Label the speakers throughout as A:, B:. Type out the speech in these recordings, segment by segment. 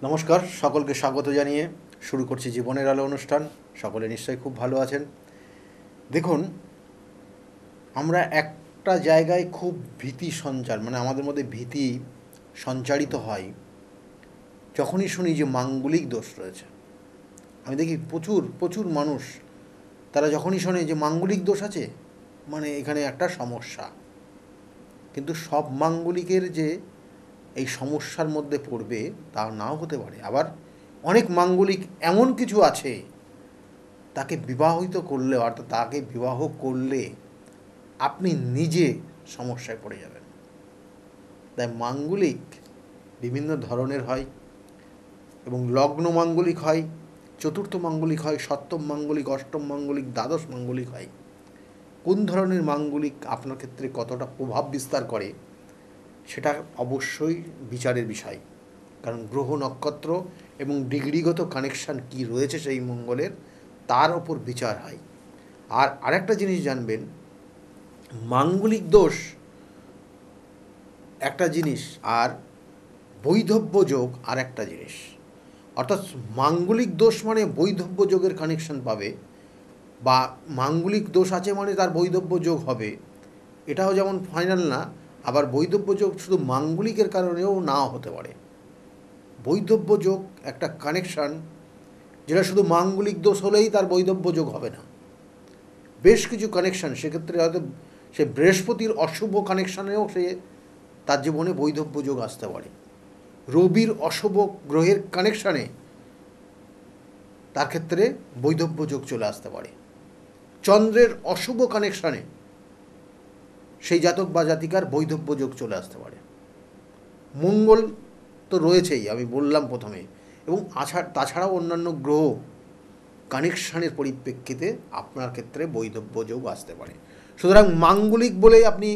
A: নমস্কার, সকলকে স্বাগত জানিয়ে শুরু করছি জীবনের আলো অনুষ্ঠান। সকলে নিশ্চয়ই খুব ভালো আছেন। দেখুন, আমরা একটা জায়গায় খুব ভীতি সঞ্চার আমাদের মধ্যে ভীতি সঞ্চারিত হয় যখনই শুনি যে মাঙ্গলিক দোষ রয়েছে। আমি দেখি প্রচুর প্রচুর মানুষ, তারা যখনই শোনে যে মাঙ্গলিক দোষ আছে এখানে একটা সমস্যা। কিন্তু সব মাঙ্গলিকের যে এই সমস্যার মধ্যে পড়বে তা নাও হতে পারে। আবার অনেক মাঙ্গলিক এমন কিছু আছে, তাকে বিবাহিত করলে অর্থাৎ তাকে বিবাহ করলে আপনি নিজে সমস্যায় পড়ে যাবেন। তাই মাঙ্গলিক বিভিন্ন ধরনের হয় এবং লগ্ন মাঙ্গলিক হয়, চতুর্থ মাঙ্গলিক হয়, সপ্তম মাঙ্গলিক, অষ্টম মাঙ্গলিক, দ্বাদশ মাঙ্গলিক হয়। কোন ধরনের মাঙ্গলিক আপনার ক্ষেত্রে কতটা প্রভাব বিস্তার করে সেটা অবশ্যই বিচারের বিষয়। কারণ গ্রহ নক্ষত্র এবং ডিগ্রিগত কানেকশান কি রয়েছে সেই মঙ্গলের, তার ওপর বিচার হয়। আর আরেকটা জিনিস জানবেন, মাঙ্গলিক দোষ একটা জিনিস আর বৈধব্য যোগ আর একটা জিনিস। অর্থাৎ মাঙ্গলিক দোষ মানে বৈধব্য যোগের কানেকশন পাবে, বা মাঙ্গলিক দোষ আছে মানে তার বৈধব্য যোগ হবে, এটাও যেমন ফাইনাল না। আবার বৈধব্য যোগ শুধু মাঙ্গলিকের কারণেও নাও হতে পারে। বৈধব্য যোগ একটা কানেকশান যেটা শুধু মাঙ্গলিক দোষ হলেই তার বৈধব্য যোগ হবে না। বেশ কিছু কানেকশান, সেক্ষেত্রে হয়তো সে বৃহস্পতির অশুভ কানেকশানেও সে তার জীবনে বৈধব্য যোগ আসতে পারে। রবির অশুভ গ্রহের কানেকশানে তার ক্ষেত্রে বৈধব্য যোগ চলে আসতে পারে। চন্দ্রের অশুভ কানেকশানে সেই জাতক বা জাতিকার বৈধব্য যোগ চলে আসতে পারে। মঙ্গল তো রয়েছেই, আমি বললাম প্রথমে, এবং তাছাড়াও অন্যান্য গ্রহ কানেকশানের পরিপ্রেক্ষিতে আপনার ক্ষেত্রে বৈধব্য যোগ আসতে পারে। সুতরাং মাঙ্গলিক বলেই আপনি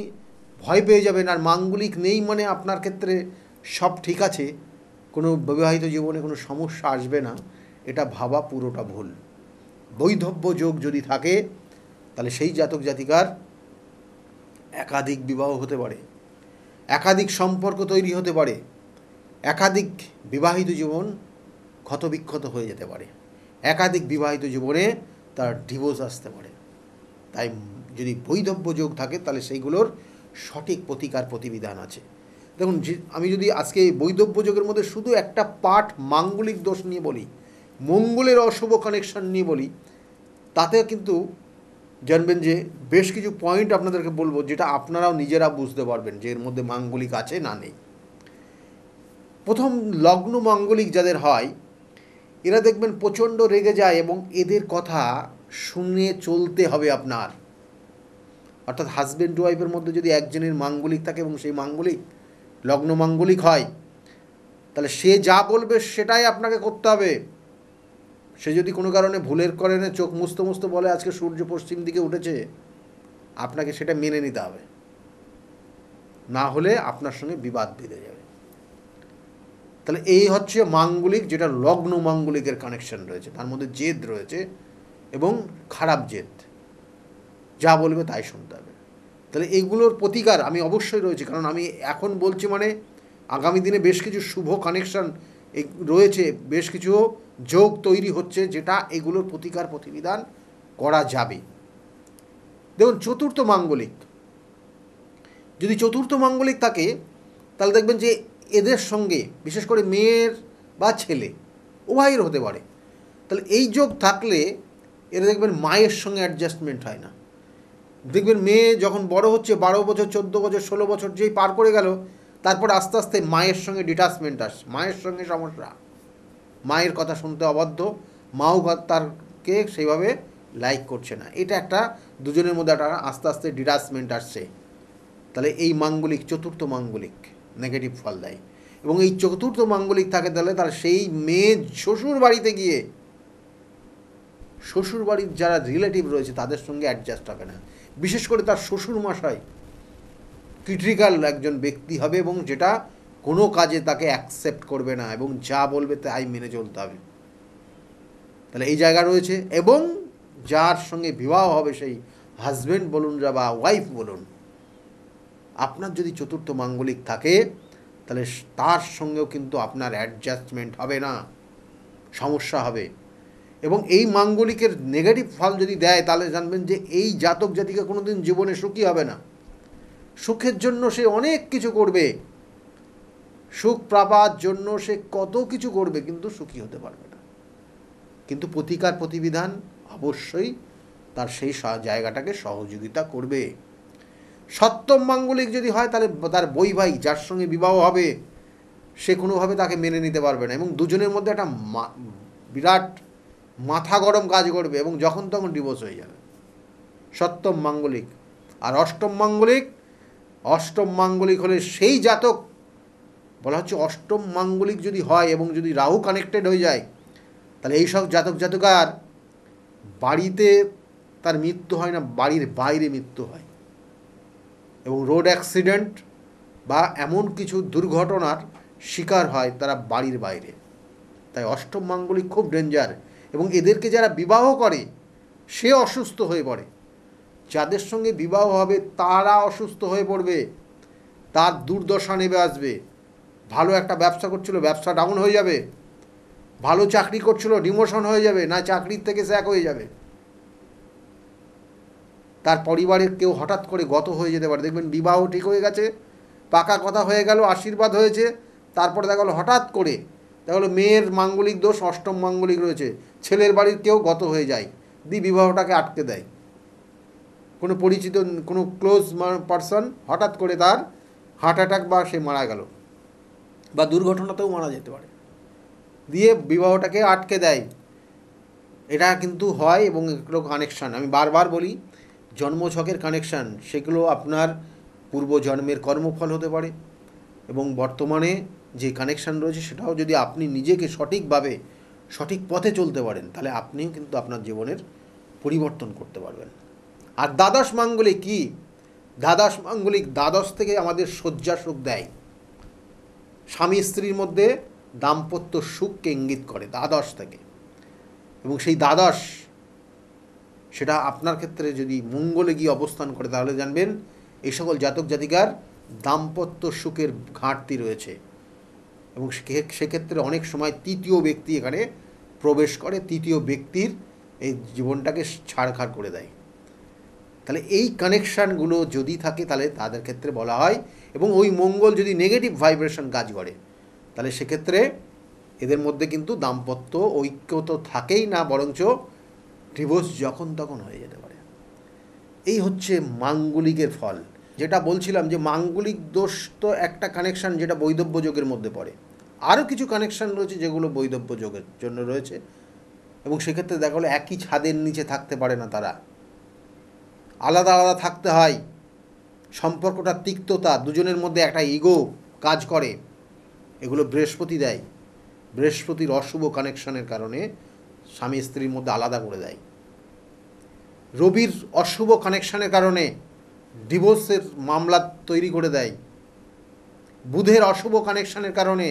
A: ভয় পেয়ে যাবেন আর মাঙ্গলিক নেই মানে আপনার ক্ষেত্রে সব ঠিক আছে, কোনো বিবাহিত জীবনে কোনো সমস্যা আসবে না, এটা ভাবা পুরোটা ভুল। বৈধব্য যোগ যদি থাকে তাহলে সেই জাতক জাতিকার একাধিক বিবাহ হতে পারে, একাধিক সম্পর্ক তৈরি হতে পারে, একাধিক বিবাহিত জীবন ক্ষতবিক্ষত হয়ে যেতে পারে, একাধিক বিবাহিত জীবনে তার ডিভোর্স আসতে পারে। তাই যদি বৈধব্য যোগ থাকে তাহলে সেইগুলোর সঠিক প্রতিকার প্রতিবিধান আছে। দেখুন, আমি যদি আজকে এই বৈধব্য যোগের মধ্যে শুধু একটা পার্ট মাঙ্গলিক দোষ নিয়ে বলি, মঙ্গলের অশুভ কানেকশান নিয়ে বলি, তাতে কিন্তু জানবেন যে বেশ কিছু পয়েন্ট আপনাদেরকে বলবো যেটা আপনারাও নিজেরা বুঝতে পারবেন যে এর মধ্যে মাঙ্গলিক আছে না নেই। প্রথম, লগ্ন মাঙ্গলিক যাদের হয় এরা দেখবেন প্রচণ্ড রেগে যায় এবং এদের কথা শুনে চলতে হবে আপনার। অর্থাৎ হাজব্যান্ড ওয়াইফের মধ্যে যদি একজনের মাঙ্গলিক থাকে এবং সেই মাঙ্গলিক লগ্ন মাঙ্গলিক হয়, তাহলে সে যা বলবে সেটাই আপনাকে করতে হবে। সে যদি কোনো কারণে ভুলের কারণে চোখ মুছতে মুছতে বলে আজকে সূর্য পশ্চিম দিকে উঠেছে, আপনাকে সেটা মেনে নিতে হবে, না হলে আপনার সঙ্গে বিবাদ বেঁধে যাবে। তাহলে এই হচ্ছে মাঙ্গলিক, যেটা লগ্ন মাঙ্গলিকের কানেকশন রয়েছে, তার মধ্যে জেদ রয়েছে এবং খারাপ জেদ, যা বলবে তাই শুনতে হবে। তাহলে এইগুলোর প্রতিকার আমি অবশ্যই রয়েছে, কারণ আমি এখন বলছি আগামী দিনে বেশ কিছু শুভ কানেকশান রয়েছে, বেশ কিছু যোগ তৈরি হচ্ছে, যেটা এগুলোর প্রতিকার প্রতিবিধান করা যাবে। দেখুন, চতুর্থ মাঙ্গলিক, যদি চতুর্থ মাঙ্গলিক থাকে তাহলে দেখবেন যে এদের সঙ্গে বিশেষ করে মেয়ের বা ছেলে উভয়ের হতে পারে। তাহলে এই যোগ থাকলে এরা দেখবেন মায়ের সঙ্গে অ্যাডজাস্টমেন্ট হয় না। দেখবেন মেয়ে যখন বড় হচ্ছে, 12 বছর, 14 বছর, 16 বছর যেই পার করে গেল, তারপর আস্তে আস্তে মায়ের সঙ্গে ডিটাচমেন্ট আসে, মায়ের সঙ্গে সমস্যা, মায়ের কথা শুনতে অবাধ্য, মাও তারকে সেইভাবে লাইক করছে না। এটা একটা দুজনের মধ্যে একটা আস্তে আস্তে ডিটাচমেন্ট আসছে। তাহলে এই মাঙ্গলিক, চতুর্থ মাঙ্গলিক নেগেটিভ ফল দেয়। এবং এই চতুর্থ মাঙ্গলিক থাকে তাহলে তার সেই মেয়ে শ্বশুর বাড়িতে গিয়ে শ্বশুর বাড়ির যারা রিলেটিভ রয়েছে তাদের সঙ্গে অ্যাডজাস্ট হবে না। বিশেষ করে তার শ্বশুর মশাই ক্রিটিক্যাল একজন ব্যক্তি হবে এবং যেটা কোনো কাজে তাকে অ্যাকসেপ্ট করবে না এবং যা বলবে তাই মেনে চলতে হবে। তাহলে এই জায়গা রয়েছে। এবং যার সঙ্গে বিবাহ হবে সেই হাজব্যান্ড বলুন বা ওয়াইফ বলুন, আপনার যদি চতুর্থ মাঙ্গলিক থাকে তাহলে তার সঙ্গেও কিন্তু আপনার অ্যাডজাস্টমেন্ট হবে না, সমস্যা হবে। এবং এই মাঙ্গলিকের নেগেটিভ ফল যদি দেয় তাহলে জানবেন যে এই জাতক জাতিকা কোনো দিন জীবনে সুখী হবে না। সুখের জন্য সে অনেক কিছু করবে, সুখ পাবার জন্য সে কত কিছু করবে, কিন্তু সুখী হতে পারবে না। কিন্তু প্রতিকার প্রতিবিধান অবশ্যই তার সেই জায়গাটাকে সহযোগিতা করবে। সপ্তম মাঙ্গলিক যদি হয় তাহলে তার বৈবাহিক যার সঙ্গে বিবাহ হবে সে কোনোভাবে তাকে মেনে নিতে পারবে না, এবং দুজনের মধ্যে একটা বিরাট মাথা গরম কাজ করবে এবং যখন তখন ডিভোর্স হয়ে যাবে। সপ্তম মাঙ্গলিক। আর অষ্টম মাঙ্গলিক হলে সেই জাতক, বলা হচ্ছে অষ্টম মাঙ্গলিক যদি হয় এবং যদি রাহু কানেক্টেড হয়ে যায় তাহলে এইসব জাতক জাতিকার বাড়িতে তার মৃত্যু হয় না, বাড়ির বাইরে মৃত্যু হয়, এবং রোড অ্যাক্সিডেন্ট বা এমন কিছু দুর্ঘটনার শিকার হয় তারা বাড়ির বাইরে। তাই অষ্টম মাঙ্গলিক খুব ডেঞ্জার। এবং এদেরকে যারা বিবাহ করে সে অসুস্থ হয়ে পড়ে, যাদের সঙ্গে বিবাহ হবে তারা অসুস্থ হয়ে পড়বে, তার দুর্দশা নেমে আসবে। ভালো একটা ব্যবসা করছিল, ব্যবসা ডাউন হয়ে যাবে, ভালো চাকরি করছিল, ডিমোশন হয়ে যাবে, না চাকরির থেকে স্যাক হয়ে যাবে, তার পরিবারের কেউ হঠাৎ করে গত হয়ে যেতে পারে। দেখবেন বিবাহ ঠিক হয়ে গেছে, পাকা কথা হয়ে গেল, আশীর্বাদ হয়েছে, তারপরে দেখা গেলো হঠাৎ করে দেখা গেলো মেয়ের মাঙ্গলিক দোষ অষ্টম মাঙ্গলিক রয়েছে, ছেলের বাড়ির কেউ গত হয়ে যায়, বিবাহটাকে আটকে দেয়। কোনো পরিচিত কোনো ক্লোজ পারসন হঠাৎ করে তার হার্ট অ্যাটাক বা সে মারা গেল, বা দুর্ঘটনাতেও মারা যেতে পারে, দিয়ে বিবাহটাকে আটকে দেয়। এটা কিন্তু হয়। এবং এগুলো কানেকশান, আমি বারবার বলি, জন্মছকের কানেকশান, সেগুলো আপনার পূর্বজন্মের কর্মফল হতে পারে, এবং বর্তমানে যে কানেকশান রয়েছে সেটাও যদি আপনি নিজেকে সঠিকভাবে সঠিক পথে চলতে পারেন তাহলে আপনিও কিন্তু আপনার জীবনের পরিবর্তন করতে পারবেন। আর দ্বাদশ মাঙ্গলিক কি? দ্বাদশ মাঙ্গলিক দ্বাদশ থেকে আমাদের শয্যা সুখ দেয়, স্বামী স্ত্রীর মধ্যে দাম্পত্য সুখকে ইঙ্গিত করে দ্বাদশ থেকে। এবং সেই দ্বাদশ সেটা আপনার ক্ষেত্রে যদি মঙ্গলে গিয়ে অবস্থান করে তাহলে জানবেন এই সকল জাতক জাতিকার দাম্পত্য সুখের ঘাটতি রয়েছে। এবং সেক্ষেত্রে অনেক সময় তৃতীয় ব্যক্তি এখানে প্রবেশ করে, তৃতীয় ব্যক্তির এই জীবনটাকে ছাড়খাড় করে দেয়। তাহলে এই কানেকশানগুলো যদি থাকে তাহলে তাদের ক্ষেত্রে বলা হয়, এবং ওই মঙ্গল যদি নেগেটিভ ভাইব্রেশন কাজ করে তাহলে সেক্ষেত্রে এদের মধ্যে কিন্তু দাম্পত্য ঐক্য তো থাকেই না, বরঞ্চ ডিভোর্স যখন তখন হয়ে যেতে পারে। এই হচ্ছে মাঙ্গলিকের ফল। যেটা বলছিলাম যে মাঙ্গলিক দোষ তো একটা কানেকশান যেটা বৈধব্য যোগের মধ্যে পড়ে, আরও কিছু কানেকশান রয়েছে যেগুলো বৈধব্য যোগের জন্য রয়েছে, এবং সেক্ষেত্রে দেখা গেলো একই ছাদের নিচে থাকতে পারে না, তারা আলাদা আলাদা থাকতে হয়। সম্পর্কটা তিক্ততা, দুজনের মধ্যে একটা ইগো কাজ করে, এগুলো বৃহস্পতি দেয়। বৃহস্পতির অশুভ কানেকশানের কারণে স্বামী স্ত্রীর মধ্যে আলাদা করে দেয়। রবির অশুভ কানেকশানের কারণে ডিভোর্সের মামলা তৈরি করে দেয়। বুধের অশুভ কানেকশানের কারণে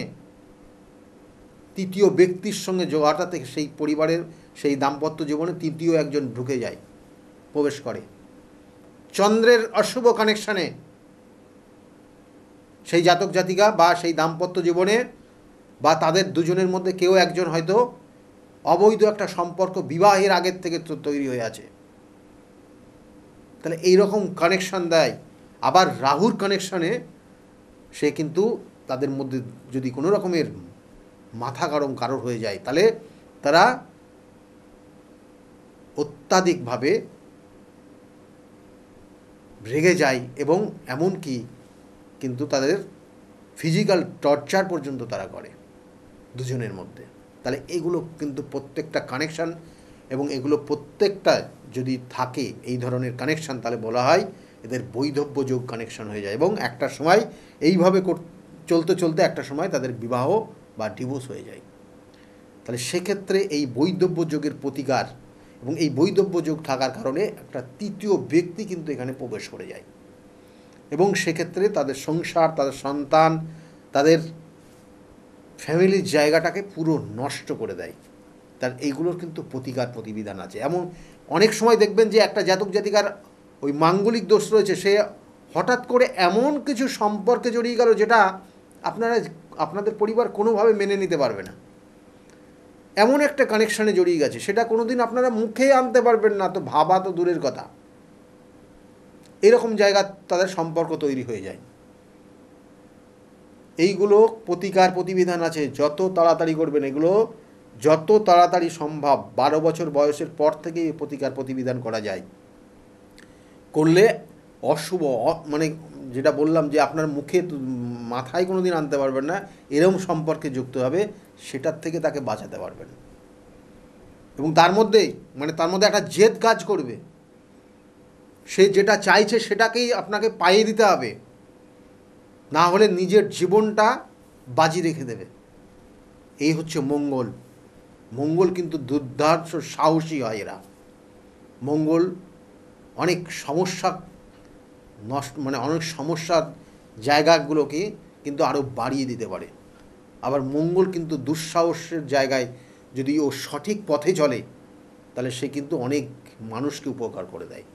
A: তৃতীয় ব্যক্তির সঙ্গে অর্থাৎ সেই পরিবারের সেই দাম্পত্য জীবনে তৃতীয় একজন ঢুকে যায়, প্রবেশ করে। চন্দ্রের অশুভ কানেকশানে সেই জাতক জাতিকা বা সেই দাম্পত্য জীবনে বা তাদের দুজনের মধ্যে কেউ একজন হয়তো অবৈধ একটা সম্পর্ক বিবাহের আগের থেকে তৈরি হয়ে আছে, তাহলে এইরকম কানেকশান দেয়। আবার রাহুর কানেকশানে সে কিন্তু তাদের মধ্যে যদি কোনো রকমের মাথা গরম কারোর হয়ে যায় তাহলে তারা অত্যাধিকভাবে রেগে যায়, এবং এমনকি কিন্তু তাদের ফিজিক্যাল টর্চার পর্যন্ত তারা করে দুজনের মধ্যে। তাহলে এগুলো কিন্তু প্রত্যেকটা কানেকশান, এবং এগুলো প্রত্যেকটা যদি থাকে এই ধরনের কানেকশান তাহলে বলা হয় এদের বৈধব্য যোগ কানেকশান হয়ে যায়, এবং একটা সময় এইভাবে চলতে চলতে একটা সময় তাদের বিবাহ বা ডিভোর্স হয়ে যায়। তাহলে সেক্ষেত্রে এই বৈধব্য যোগের প্রতিকার, এবং এই বৈধব্য যোগ থাকার কারণে একটা তৃতীয় ব্যক্তি কিন্তু এখানে প্রবেশ করে যায়, এবং সেক্ষেত্রে তাদের সংসার, তাদের সন্তান, তাদের ফ্যামিলির জায়গাটাকে পুরো নষ্ট করে দেয়। তার এইগুলোর কিন্তু প্রতিকার প্রতিবিধান আছে। এমন অনেক সময় দেখবেন যে একটা জাতক জাতিকার ওই মাঙ্গলিক দোষ রয়েছে, সে হঠাৎ করে এমন কিছু সম্পর্কে জড়িয়ে গেল যেটা আপনাদের পরিবার কোনোভাবে মেনে নিতে পারবে না। এমন একটা কানেকশানে জড়িয়ে গেছে, সেটা কোনো দিন আপনারা মুখে আনতে পারবেন না, তো ভাবা তো দূরের কথা। এরকম জায়গা তাদের সম্পর্ক তৈরি হয়ে যায়। এইগুলো প্রতিকার প্রতিবিধান আছে, যত তাড়াতাড়ি করবেন এগুলো, যত তাড়াতাড়ি সম্ভব 12 বছর বয়সের পর থেকেই প্রতিকার প্রতিবিধান করা যায়। করলে অশুভ, মানে যেটা বললাম যে আপনার মুখে মাথায় কোনো দিন আনতে পারবেন না, এরকম সম্পর্কে যুক্ত হবে, সেটার থেকে তাকে বাঁচাতে পারবেন। এবং তার মধ্যে একটা জেদ কাজ করবে, সে যেটা চাইছে সেটাকেই আপনাকে পাইয়ে দিতে হবে, না হলে নিজের জীবনটা বাজি রেখে দেবে। এই হচ্ছে মঙ্গল। মঙ্গল কিন্তু দুর্ধর্ষ সাহসী হয় এরা। মঙ্গল অনেক সমস্যা অনেক সমস্যার জায়গাগুলোকে কিন্তু আরও বাড়িয়ে দিতে পারে। আবার মঙ্গল কিন্তু দুঃসাহসের জায়গায় যদি ও সঠিক পথে চলে, তাহলে সে কিন্তু অনেক মানুষকে উপকার করে দেয়।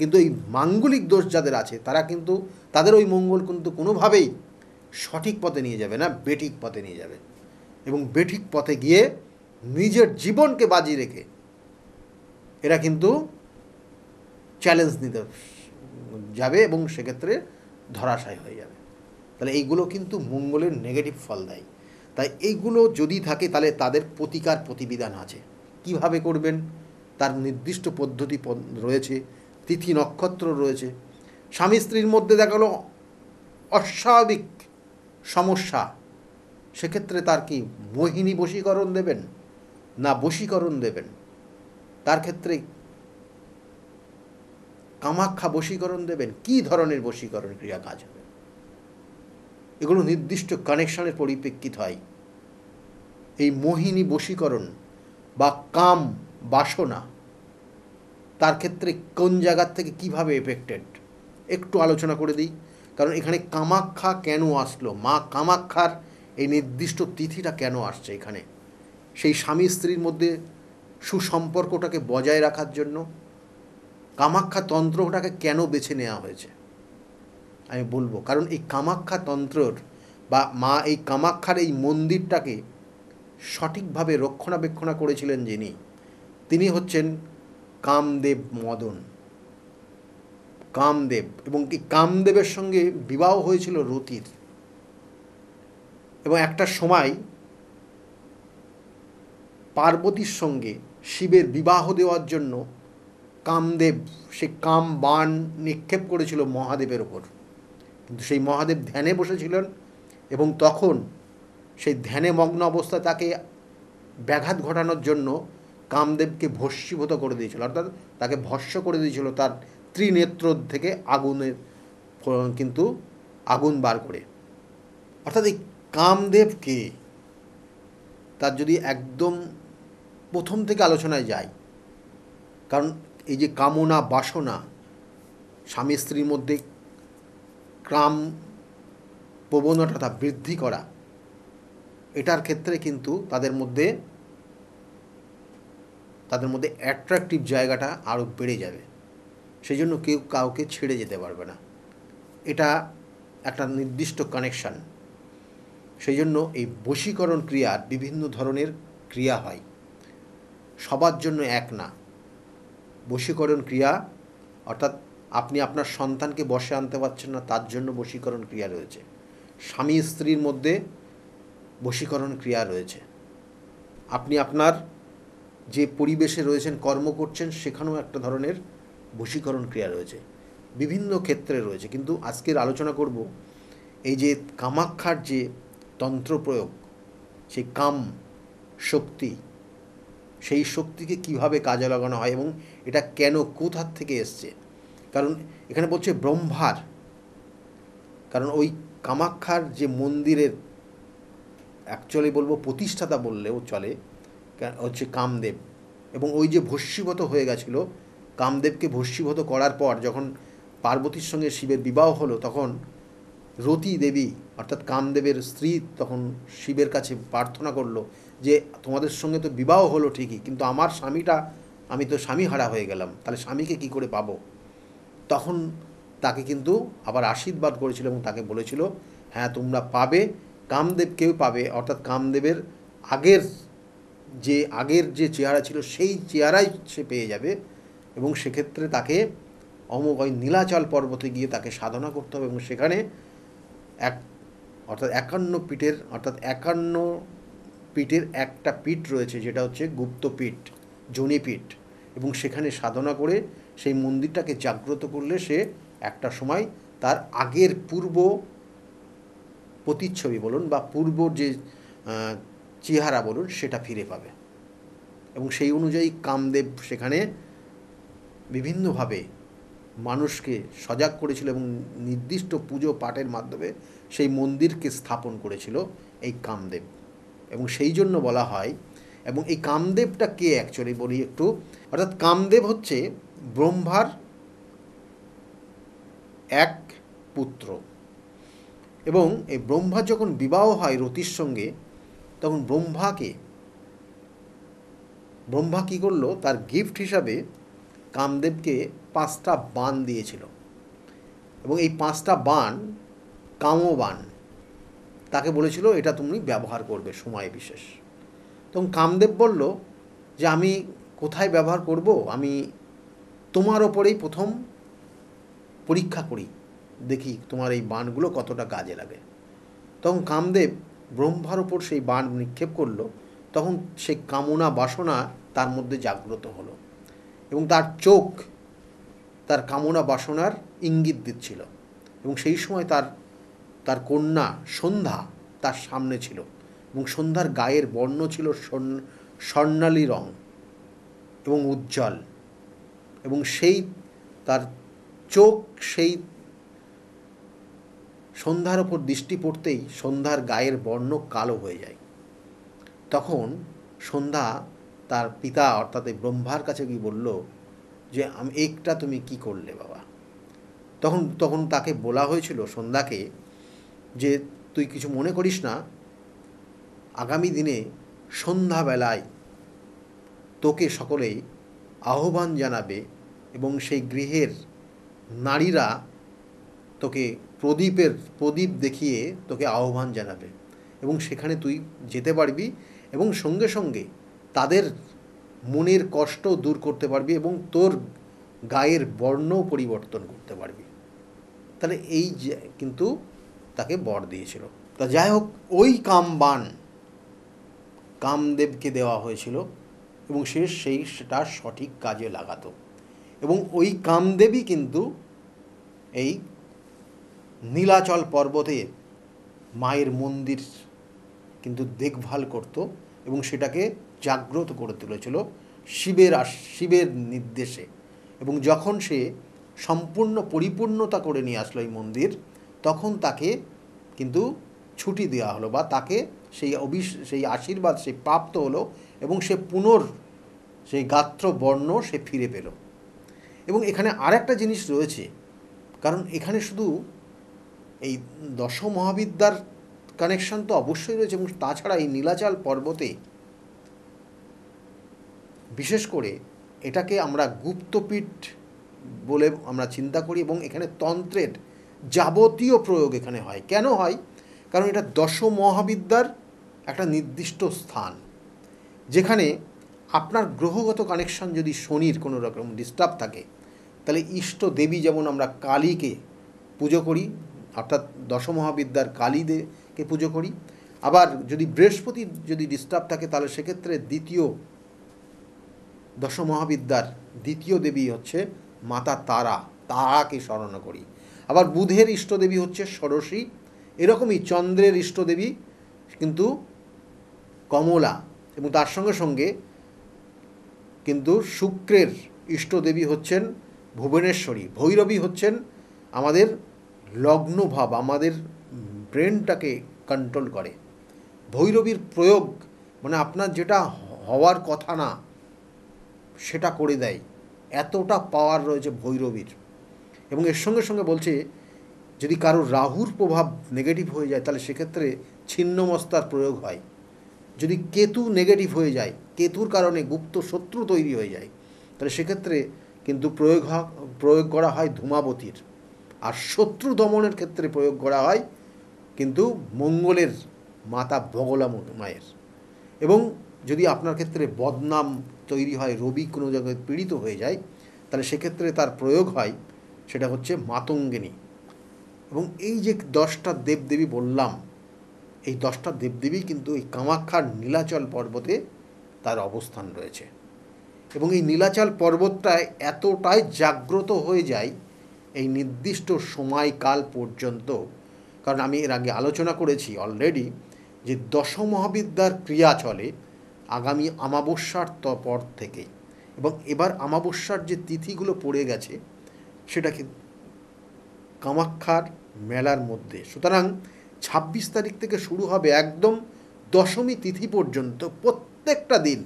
A: কিন্তু এই মাঙ্গলিক দোষ যাদের আছে, তারা কিন্তু তাদের ওই মঙ্গল কিন্তু কোনোভাবেই সঠিক পথে নিয়ে যাবে না, বেঠিক পথে নিয়ে যাবে। এবং বেঠিক পথে গিয়ে নিজের জীবনকে বাজি রেখে এরা কিন্তু চ্যালেঞ্জ নিতে যাবে এবং সেক্ষেত্রে ধরাশায়ী হয়ে যাবে। তাহলে এইগুলো কিন্তু মঙ্গলের নেগেটিভ ফল দেয়। তাই এইগুলো যদি থাকে, তাহলে তাদের প্রতিকার প্রতিবিধান আছে। কিভাবে করবেন তার নির্দিষ্ট পদ্ধতি রয়েছে, তিথি নক্ষত্র রয়েছে। স্বামী স্ত্রীর মধ্যে দেখা গেলো অস্বাভাবিক সমস্যা, সেক্ষেত্রে তার কি মোহিনী বশীকরণ দেবেন না বশীকরণ দেবেন? তার ক্ষেত্রে কামাখ্যা বশীকরণ দেবেন? কী ধরনের বশীকরণ ক্রিয়া কাজ হবে? এগুলো নির্দিষ্ট কানেকশনের পরিপ্রেক্ষিত হয়। এই মোহিনী বশীকরণ বা কাম বাসনা, তার ক্ষেত্রে কোন জায়গার থেকে কিভাবে এফেক্টেড একটু আলোচনা করে দিই। কারণ এখানে কামাখ্যা কেন আসলো, মা কামাখ্যার এই নির্দিষ্ট তিথিটা কেন আসছে এখানে, সেই স্বামী স্ত্রীর মধ্যে সুসম্পর্কটাকে বজায় রাখার জন্য কামাখ্যা তন্ত্রটাকে কেন বেছে নেওয়া হয়েছে আমি বলবো। কারণ এই কামাখ্যা তন্ত্রর বা মা এই কামাখ্যার এই মন্দিরটাকে সঠিকভাবে রক্ষণাবেক্ষণা করেছিলেন যিনি, তিনি হচ্ছেন কামদেব মদন। কামদেব, এবং এই কামদেবের সঙ্গে বিবাহ হয়েছিল রতির। এবং একটা সময় পার্বতীর সঙ্গে শিবের বিবাহ দেওয়ার জন্য কামদেব সে কাম বাণ নিক্ষেপ করেছিল মহাদেবের ওপর। কিন্তু সেই মহাদেব ধ্যানে বসেছিলেন এবং তখন সেই ধ্যানে মগ্ন অবস্থায় তাকে ব্যাঘাত ঘটানোর জন্য কামদেবকে ভস্মীভূত করে দিয়েছিল, অর্থাৎ তাকে ভস্ম করে দিয়েছিল তার ত্রিনেত্র থেকে কিন্তু আগুন বার করে। অর্থাৎ এই কামদেবকে, তার যদি একদম প্রথম থেকে আলোচনায় যায়, কারণ এই যে কামনা বাসনা, স্বামী স্ত্রীর মধ্যে কাম প্রবণতা বৃদ্ধি করা, এটার ক্ষেত্রে কিন্তু তাদের মধ্যে অ্যাট্রাকটিভ জায়গাটা আরও বেড়ে যাবে। সেই জন্য কেউ কাউকে ছেড়ে যেতে পারবে না। এটা একটা নির্দিষ্ট কানেকশান। সেই জন্য এই বশীকরণ ক্রিয়ার বিভিন্ন ধরনের ক্রিয়া হয়, সবার জন্য এক না। বশীকরণ ক্রিয়া অর্থাৎ আপনি আপনার সন্তানকে বশে আনতে পারছেন না, তার জন্য বশীকরণ ক্রিয়া রয়েছে। স্বামী স্ত্রীর মধ্যে বশীকরণ ক্রিয়া রয়েছে। আপনি আপনার যে পরিবেশে রয়েছেন, কর্ম করছেন, সেখানেও একটা ধরনের বশীকরণ ক্রিয়া রয়েছে, বিভিন্ন ক্ষেত্রে রয়েছে। কিন্তু আজকের আলোচনা করব এই যে কামাখ্যার যে তন্ত্র প্রয়োগ, সেই কাম শক্তি, সেই শক্তিকে কিভাবে কাজে লাগানো হয় এবং এটা কেন কোথার থেকে এসছে। কারণ এখানে বলছে ব্রহ্মার, কারণ ওই কামাখ্যার যে মন্দিরের অ্যাকচুয়ালি বলবো প্রতিষ্ঠাতা বললেও চলে, হচ্ছে কামদেব। এবং ওই যে ভস্মীভূত হয়ে গেছিলো, কামদেবকে ভস্মীভূত করার পর যখন পার্বতীর সঙ্গে শিবের বিবাহ হলো, তখন রতি দেবী অর্থাৎ কামদেবের স্ত্রী তখন শিবের কাছে প্রার্থনা করলো যে তোমাদের সঙ্গে তো বিবাহ হলো ঠিকই, কিন্তু আমার স্বামীটা, আমি তো স্বামীহারা হয়ে গেলাম, তাহলে স্বামীকে কি করে পাবো? তখন তাকে কিন্তু আবার আশীর্বাদ করেছিল এবং তাকে বলেছিল হ্যাঁ তোমরা পাবে, কামদেবকেও পাবে, অর্থাৎ কামদেবের আগের যে চেহারা ছিল সেই চেহারাই সে পেয়ে যাবে। এবং সেক্ষেত্রে তাকে ওই নীলাচল পর্বতে গিয়ে তাকে সাধনা করতে হবে এবং সেখানে অর্থাৎ 51 পীঠের একটা পীঠ রয়েছে, যেটা হচ্ছে গুপ্তপীঠ, যোনিপীঠ। এবং সেখানে সাধনা করে সেই মন্দিরটাকে জাগ্রত করলে সে একটা সময় তার আগের পূর্ব প্রতিচ্ছবি বলুন বা পূর্ব যে চেহারা বলুন সেটা ফিরে পাবে। এবং সেই অনুযায়ী কামদেব সেখানে বিভিন্নভাবে মানুষকে সজাগ করেছিল এবং নির্দিষ্ট পুজো পাঠের মাধ্যমে সেই মন্দিরকে স্থাপন করেছিল এই কামদেব। এবং সেই জন্য বলা হয়, এবং এই কামদেবটা কে অ্যাকচুয়ালি বলি একটু, অর্থাৎ কামদেব হচ্ছে ব্রহ্মার এক পুত্র। এবং এই ব্রহ্মার যখন বিবাহ হয় রতির সঙ্গে, তখন ব্রহ্মা কী করলো, তার গিফট হিসাবে কামদেবকে 5টা বাণ দিয়েছিল। এবং এই 5টা বাণ কামবাণ, তাকে বলেছিল এটা তুমি ব্যবহার করবে সময় বিশেষ। তখন কামদেব বলল যে আমি কোথায় ব্যবহার করব, আমি তোমার ওপরেই প্রথম পরীক্ষা করি, দেখি তোমার এই বাণগুলো কতটা কাজে লাগে। তখন কামদেব ব্রহ্মার ওপর সেই বাণ নিক্ষেপ করলো। তখন সেই কামনা বাসনা তার মধ্যে জাগ্রত হলো এবং তার চোখ তার কামনা বাসনার ইঙ্গিত দিচ্ছিল। এবং সেই সময় তার কন্যা সন্ধ্যা তার সামনে ছিল এবং সন্ধ্যার গায়ের বর্ণ ছিল স্বর্ণালী রং এবং উজ্জ্বল। এবং সেই তার চোখ সেই সন্ধ্যার ওপর দৃষ্টি পড়তেই সন্ধ্যার গায়ের বর্ণ কালো হয়ে যায়। তখন সন্ধ্যা তার পিতা অর্থাৎ ব্রহ্মার কাছে গিয়ে বলল যে একটা তুমি কি করলে বাবা। তখন তাকে বলা হয়েছিল সন্ধ্যাকে যে তুই কিছু মনে করিস না, আগামী দিনে সন্ধ্যাবেলায় তোকে সকলেই আহ্বান জানাবে এবং সেই গৃহের নারীরা তোকে প্রদীপ দেখিয়ে তোকে আহ্বান জানাবে এবং সেখানে তুই যেতে পারবি এবং সঙ্গে সঙ্গে তাদের মনের কষ্ট দূর করতে পারবি এবং তোর গায়ের বর্ণও পরিবর্তন করতে পারবি। তাহলে এই কিন্তু তাকে বর দিয়েছিল। তা যাই হোক, ওই কামবাণ কামদেবকে দেওয়া হয়েছিল এবং সেটা সঠিক কাজে লাগাতো। এবং ওই কামদেবই কিন্তু এই নীলাচল পর্বতে মায়ের মন্দির কিন্তু দেখভাল করত এবং সেটাকে জাগ্রত করে তুলেছিল শিবের নির্দেশে। এবং যখন সে সম্পূর্ণ পরিপূর্ণতা করে নিয়ে আসলো এই মন্দির, তখন তাকে কিন্তু ছুটি দেওয়া হলো বা তাকে সেই আশীর্বাদ সে প্রাপ্ত হলো এবং সে সেই গাত্র বর্ণ সে ফিরে পেল। এবং এখানে আরেকটা জিনিস রয়েছে, কারণ এখানে শুধু এই দশ মহাবিদ্যার কানেকশন তো অবশ্যই রয়েছে, এবং তাছাড়া এই নীলাচল পর্বতে বিশেষ করে এটাকে আমরা গুপ্তপীঠ বলে আমরা চিন্তা করি এবং এখানে তন্ত্রের যাবতীয় প্রয়োগ এখানে হয়। কেন হয়? কারণ এটা দশ মহাবিদ্যার একটা নির্দিষ্ট স্থান, যেখানে আপনার গ্রহগত কানেকশন যদি শনির কোনো রকম ডিস্টার্ব থাকে, তাহলে ইষ্ট দেবী যেমন আমরা কালীকে পুজো করি, অর্থাৎ দশ মহাবিদ্যার কালীকে পুজো করি। আবার যদি বৃহস্পতির যদি ডিস্টার্ব থাকে, তাহলে সেক্ষেত্রে দশ মহাবিদ্যার দ্বিতীয় দেবী হচ্ছে মাতা তারাকে স্মরণ করি। আবার বুধের ইষ্টদেবী হচ্ছে ষোড়শী, এরকমই চন্দ্রের ইষ্টদেবী কিন্তু কমলা, এবং তার সঙ্গে সঙ্গে কিন্তু শুক্রের ইষ্টদেবী হচ্ছেন ভুবনেশ্বরী। ভৈরবী হচ্ছেন আমাদের লগ্নভাব, আমাদের ব্রেনটাকে কন্ট্রোল করে। ভৈরবীর প্রয়োগ মানে আপনার যেটা হওয়ার কথা না সেটা করে দেয়, এতটা পাওয়ার রয়েছে ভৈরবীর। এবং এর সঙ্গে সঙ্গে বলছে যদি কারোর রাহুর প্রভাব নেগেটিভ হয়ে যায়, তাহলে সেক্ষেত্রে ছিন্নমস্তার প্রয়োগ হয়। যদি কেতু নেগেটিভ হয়ে যায়, কেতুর কারণে গুপ্ত শত্রু তৈরি হয়ে যায়, তাহলে সেক্ষেত্রে কিন্তু প্রয়োগ করা হয় ধূমাবতীর। আর শত্রু দমনের ক্ষেত্রে প্রয়োগ করা হয় কিন্তু মঙ্গলের মাতা বগলা মায়ের। এবং যদি আপনার ক্ষেত্রে বদনাম তৈরি হয়, রবি কোনো জায়গায় পীড়িত হয়ে যায়, তাহলে সেক্ষেত্রে তার প্রয়োগ হয়, সেটা হচ্ছে মাতঙ্গিনী। এবং এই যে 10টা দেবদেবী বললাম, এই 10টা দেবদেবী কিন্তু এই কামাখ্যার নীলাচল পর্বতে তার অবস্থান রয়েছে। এবং এই নীলাচল পর্বতটায় এতটাই জাগ্রত হয়ে যায় এই নির্দিষ্ট সময়কাল পর্যন্ত। কারণ আমি এর আগে আলোচনা করেছি অলরেডি যে দশমহাবিদ্যার ক্রিয়া চলে আগামী অমাবস্যার পর থেকে। এবং এবার অমাবস্যার যে তিথিগুলো পড়ে গেছে সেটা কি কামাখ্যার মেলার মধ্যে। সুতরাং 26 তারিখ থেকে শুরু হবে একদম দশমী তিথি পর্যন্ত প্রত্যেকটা দিন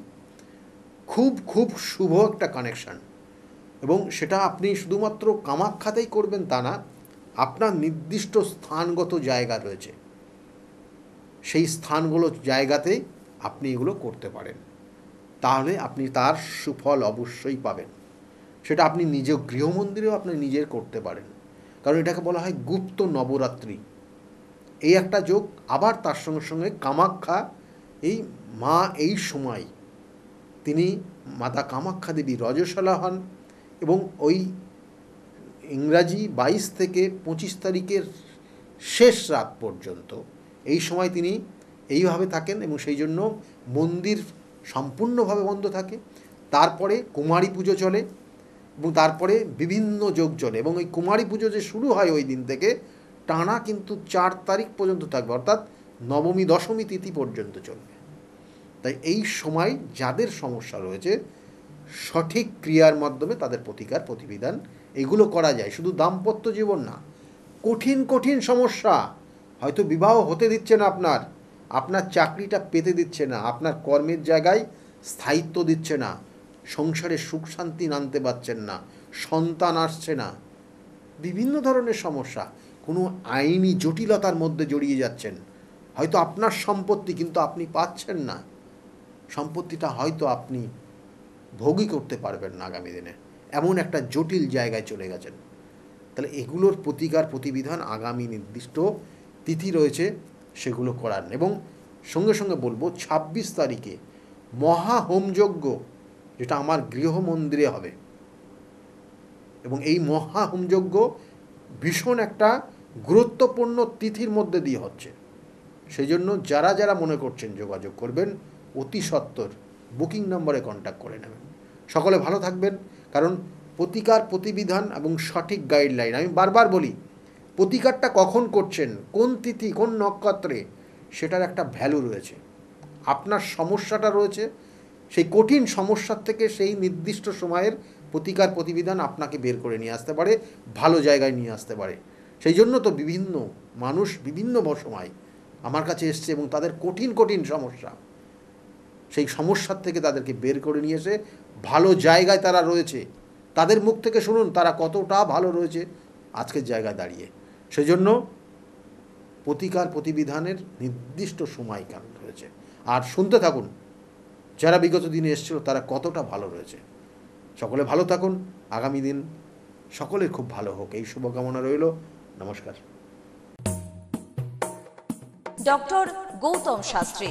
A: খুব খুব শুভ একটা কানেকশান। এবং সেটা আপনি শুধুমাত্র কামাখ্যাতেই করবেন তা না, আপনার নির্দিষ্ট স্থানগত জায়গা রয়েছে, সেই স্থানগুলো জায়গাতে আপনি এগুলো করতে পারেন, তাহলে আপনি তার সুফল অবশ্যই পাবেন। সেটা আপনি নিজ গৃহমন্দিরেও আপনি নিজের করতে পারেন, কারণ এটাকে বলা হয় গুপ্ত নবরাত্রি। এই একটা যোগ। আবার তার সঙ্গে সঙ্গে কামাখ্যা এই মা এই সময় তিনি মাতা কামাখ্যা দেবী রজস্বলা হন এবং ওই ইংরাজি 22 থেকে 25 তারিখের শেষ রাত পর্যন্ত এই সময় তিনি এইভাবে থাকেন এবং সেই জন্য মন্দির সম্পূর্ণভাবে বন্ধ থাকে। তারপরে কুমারী পুজো চলে এবং তারপরে বিভিন্ন যোগ চলে এবং ওই কুমারী পুজো যে শুরু হয় ওই দিন থেকে টানা কিন্তু 4 তারিখ পর্যন্ত থাকবে, অর্থাৎ নবমী দশমী তিথি পর্যন্ত চলবে। তাই এই সময় যাদের সমস্যা রয়েছে সঠিক ক্রিয়ার মাধ্যমে তাদের প্রতিকার প্রতিবিধান এগুলো করা যায়। শুধু দাম্পত্য জীবন না, কঠিন কঠিন সমস্যা, হয়তো বিবাহ হতে দিচ্ছে না, আপনার চাকরিটা পেতে দিচ্ছে না, আপনার কর্মের জায়গায় স্থায়িত্ব দিচ্ছে না, সংসারে সুখ শান্তি আনতে পারছেন না, সন্তান আসছে না, বিভিন্ন ধরনের সমস্যা, কোনো আইনি জটিলতার মধ্যে জড়িয়ে যাচ্ছেন, হয়তো আপনার সম্পত্তি কিন্তু আপনি পাচ্ছেন না, সম্পত্তিটা হয়তো আপনি ভোগই করতে পারবেন না আগামী দিনে, এমন একটা জটিল জায়গায় চলে গেছেন। তাহলে এগুলোর প্রতিকার প্রতিবিধান আগামী নির্দিষ্ট তিথি রয়েছে সেগুলো করান। এবং সঙ্গে সঙ্গে বলবো 26 তারিখে মহা হোমযজ্ঞ যেটা আমার গৃহ মন্দিরে হবে এবং এই মহা হোমযজ্ঞ ভীষণ একটা গুরুত্বপূর্ণ তিথির মধ্যে দিয়ে হচ্ছে। সেই জন্য যারা যারা মনে করছেন যোগাযোগ করবেন, অতি সত্বর বুকিং নম্বরে কন্ট্যাক্ট করে নেবেন। সকলে ভালো থাকবেন। কারণ প্রতিকার প্রতিবিধান এবং সঠিক গাইডলাইন, আমি বারবার বলি, প্রতিকারটা কখন করছেন, কোন তিথি কোন নক্ষত্রে, সেটার একটা ভ্যালু রয়েছে। আপনার সমস্যাটা রয়েছে, সেই কঠিন সমস্যার থেকে সেই নির্দিষ্ট সময়ের প্রতিকার প্রতিবিধান আপনাকে বের করে নিয়ে আসতে পারে, ভালো জায়গায় নিয়ে আসতে পারে। সেই জন্য তো বিভিন্ন মানুষ বিভিন্ন সময় আমার কাছে এসছে এবং তাদের কঠিন কঠিন সমস্যা, সেই সমস্যার থেকে তাদেরকে বের করে নিয়ে এসে ভালো জায়গায় তারা রয়েছে, তাদের মুখ থেকে শুনুন তারা কতটা ভালো রয়েছে আজকের জায়গায় দাঁড়িয়ে। সেই জন্য প্রতিকার প্রতিবিধানের নির্দিষ্ট সময়কাল রয়েছে। আর শুনতে থাকুন যারা বিগত দিনে এসেছিল তারা কতটা ভালো রয়েছে। সকলে ভালো থাকুন, আগামী দিন সকলের খুব ভালো হোক, এই শুভকামনা রইল। নমস্কার।
B: ডক্টর গৌতম শাস্ত্রী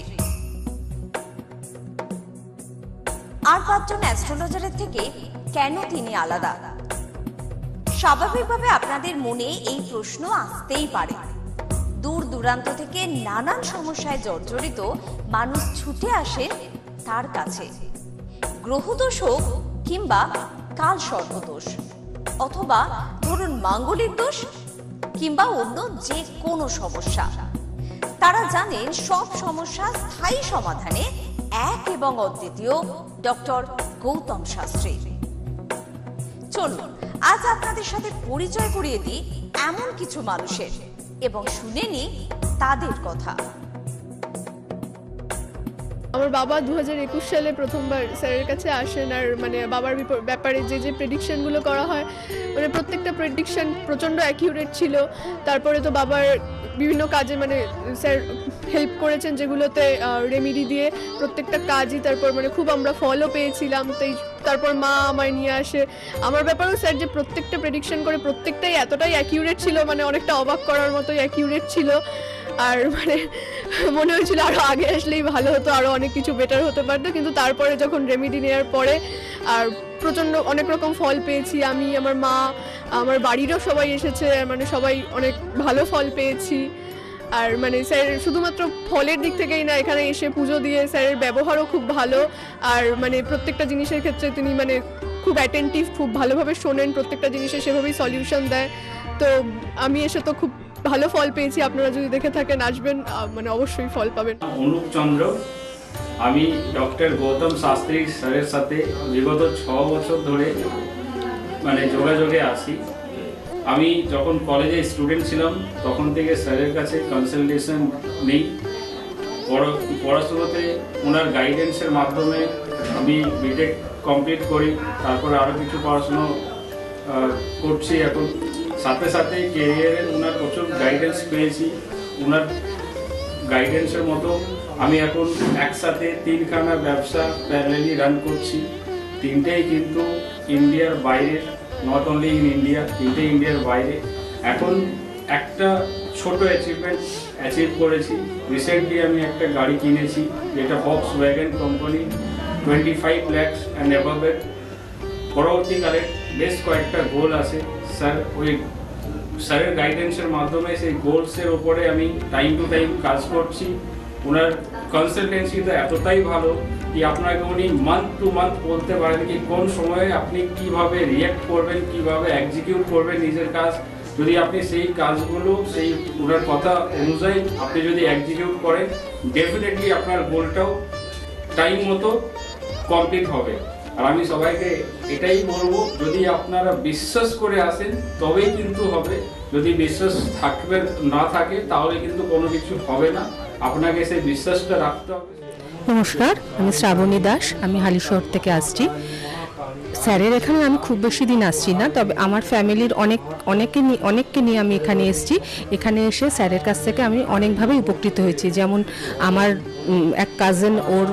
B: আর 5 জন অ্যাস্ট্রোলজারের থেকে কেন তিনি আলাদা? স্বাভাবিকভাবে আপনাদের মনে এই প্রশ্ন আসতেই পারে। দূর দূরান্ত থেকে নানান সমস্যায় জর্জরিত মানুষ ছুটে আসেন তার কাছে। গ্রহদোষ হোক কিংবা কাল সর্পদোষ, অথবা ধরুন মাঙ্গলিক দোষ কিংবা অন্য যে কোনো সমস্যা, তারা জানেন সব সমস্যা স্থায়ী সমাধানে এক এবং অদ্বিতীয় ডক্টর গৌতম শাস্ত্রী। চলুন আজ আপনাদের সাথে পরিচয় করিয়ে দিই এমন কিছু মানুষের এবং শুনে নিই তাদের কথা।
C: আমার বাবা 2021 সালে প্রথমবার স্যারের কাছে আসেন, আর মানে বাবার ব্যাপারে যে যে প্রেডিকশনগুলো করা হয়, মানে প্রত্যেকটা প্রেডিকশন প্রচণ্ড অ্যাকিউরেট ছিল। তারপরে তো বাবার বিভিন্ন কাজে মানে স্যার হেল্প করেছেন, যেগুলোতে রেমেডি দিয়ে প্রত্যেকটা কাজই তারপর মানে খুব আমরা ফলও পেয়েছিলাম। তারপর মা আমায় নিয়ে আসে। আমার ব্যাপারেও স্যার যে প্রত্যেকটা প্রেডিকশন করে প্রত্যেকটাই এতটাই অ্যাকিউরেট ছিল, মানে অনেকটা অবাক করার মতোই অ্যাকিউরেট ছিল। আর মানে মনে হয়েছিল আরও আগে আসলেই ভালো হতো, আরও অনেক কিছু বেটার হতে পারতো, কিন্তু তারপরে যখন রেমেডি নেওয়ার পরে আর প্রচণ্ড অনেক রকম ফল পেয়েছি আমি, আমার মা, আমার বাড়িরও সবাই এসেছে, মানে সবাই অনেক ভালো ফল পেয়েছি। আর মানে স্যার শুধুমাত্র ফলের দিক থেকেই না, এখানে এসে পুজো দিয়ে স্যারের ব্যবহারও খুব ভালো। আর মানে প্রত্যেকটা জিনিসের ক্ষেত্রে তিনি মানে খুব অ্যাটেন্টিভ, খুব ভালোভাবে শোনেন, প্রত্যেকটা জিনিসের সেভাবেই সলিউশন দেয়। তো আমি এসে তো খুব ভালো ফল পেয়েছি। আপনারা যদি দেখে থাকেন, আসবেন, মানে অবশ্যই ফল পাবেন।
D: অনুপ চন্দ্র, আমি ডক্টর গৌতম শাস্ত্রী স্যারের সাথে বিগত 6 বছর ধরে মানে যোগাযোগে আছি। আমি যখন কলেজে স্টুডেন্ট ছিলাম তখন থেকে স্যারের কাছে কনসালটেশন নেই। পড়াশোনাতে ওনার গাইডেন্সের মাধ্যমে আমি বিটেক কমপ্লিট করি, তারপরে আরও কিছু পড়াশুনো করছি এখন। সাথে সাথে কেরিয়ারের ওনার প্রচুর গাইডেন্স পেয়েছি। ওনার গাইডেন্সের মতো আমি এখন একসাথে 3খানা ব্যবসা প্যারালালি রান করছি। 3টেই কিন্তু ইন্ডিয়ার বাইরে, নট অনলি ইন ইন্ডিয়া, 3টে ইন্ডিয়ার বাইরে। এখন একটা ছোট অ্যাচিভ করেছি। রিসেন্টলি আমি একটা গাড়ি কিনেছি, যেটা Volkswagen কোম্পানি, 25 lakhs অ্যান্ড অ্যাবভের। পরবর্তীকালে বেশ কয়েকটা গোল আছে। স্যারের গাইডেন্সের মাধ্যমে সেই গোলসের ওপরে আমি টাইম টু টাইম কাজ করছি। ওনার কনসালটেন্সিটা এতটাই ভালো কি আপনাকে উনি মান্থ টু মান্থ বলতে পারেন কি কোন সময়ে আপনি কিভাবে রিঅ্যাক্ট করবেন, কিভাবে এক্সিকিউট করবেন নিজের কাজ। যদি আপনি সেই কাজগুলো সেই ওনার কথা অনুযায়ী আপনি যদি এক্সিকিউট করেন, ডেফিনেটলি আপনার গোলটাও টাইম মতো কমপ্লিট হবে। আর আমি সবাইকে এটাই বলবো, যদি আপনারা বিশ্বাস করে আসেন তবেই কিন্তু হবে। যদি বিশ্বাস না থাকে তাহলে কিন্তু কোনো কিছু হবে না। আপনাকে সেই বিশ্বাসটা রাখতে হবে।
E: নমস্কার, আমি শ্রাবণী দাস, আমি হালিশহর থেকে আসছি। স্যারের এখানে আমি খুব বেশি দিন আসছি না, তবে আমার ফ্যামিলির অনেককে নিয়ে আমি এখানে এসেছি। এখানে এসে স্যারের কাছ থেকে আমি অনেকভাবে উপকৃত হয়েছি। যেমন আমার এক কাজিন, ওর